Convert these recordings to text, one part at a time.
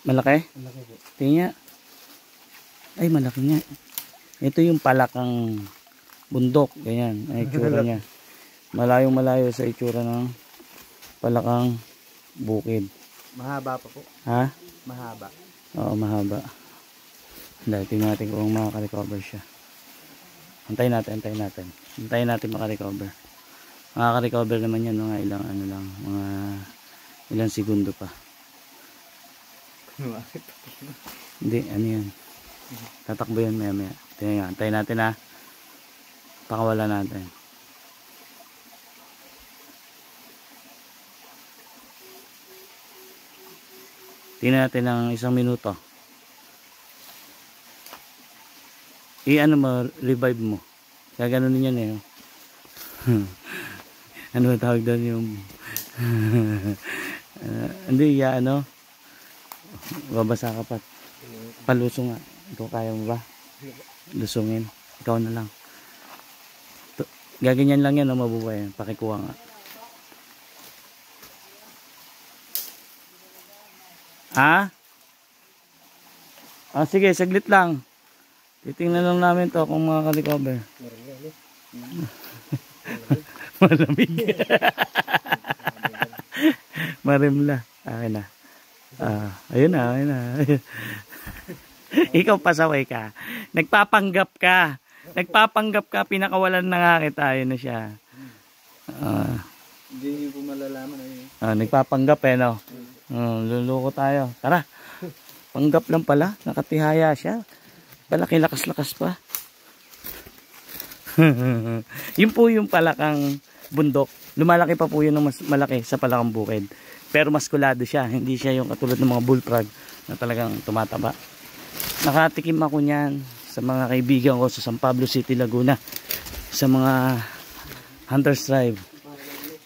Malaki? Malaki po. Tingnan. Ay, malaki nga. Ito yung palakang bundok. Ganyan. Ang itsura niya. Malayong malayo sa itsura ng palakang bukid. Mahaba pa po. Ha? Mahaba. Oo, mahaba. Dahil natin kung makaka-recover siya. Antayin natin maka-recover. Makaka-recover naman yan mga ilang ano lang, mga ilang segundo pa. Hindi, ano yan. Tatakbo yan maya maya. Antayin natin ha. Pakawala natin. Tingnan natin ng 1 minuto. I-ano mo, revive mo. Gaganon yan eh. Ano ba tawag doon yung hindi ya ano, babasa ka pa. Palusong nga. Ikaw kaya mo ba? Lusungin. Ikaw na lang. Gaganyan lang yan o mabubuhay yan. Pakikuha nga. Ha? Ah, sige, saglit lang. Titingnan lang namin to kung makaka-recover. Malamig. Marimla. Akin na. Ayun na. Ikaw pasaway ka. Nagpapanggap ka. Pinakawalan na nga kita. Ayun na siya. Hindi po malalaman. Nagpapanggap eh, no? Luluko tayo. Tara. Panggap lang pala. Nakatihaya siya. Palaki lakas-lakas pa. Yun po yung palakang bundok. Lumalaki pa po yun ng mas malaki sa palakang bukid. Pero maskulado siya. Hindi siya yung katulad ng mga bullfrog na talagang tumataba. Nakatikim ako niyan sa mga kaibigan ko sa San Pablo City, Laguna. Sa mga Hunters Tribe.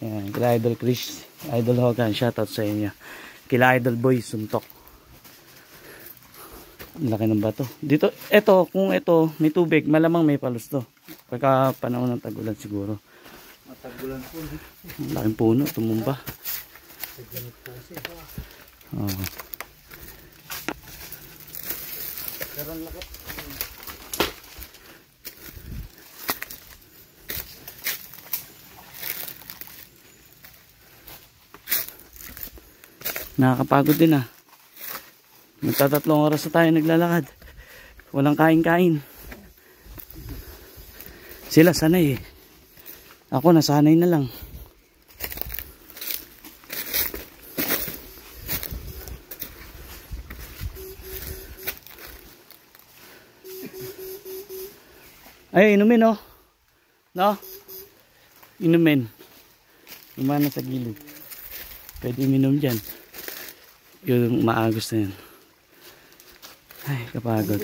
Yan, kila Idol Chris, Idol Hogan, shoutout sa inyo. Kila Idol Boy Suntok. Laki ng bato. Dito, kung ito may tubig, malamang may palos to. Pagka panahon ng tag-ulan siguro. Matagulan po. Laking puno, tumumba. Oh. Nakakapagod din ah. Magtatatlong oras na tayo naglalakad. Walang kain-kain. Sila sanay eh. Ako nasanay na lang. Ay, inumin oh. No? Inumin. Umana sa gilid. Pwede minom dyan. Yung maagos na yan. Ay, kapagod.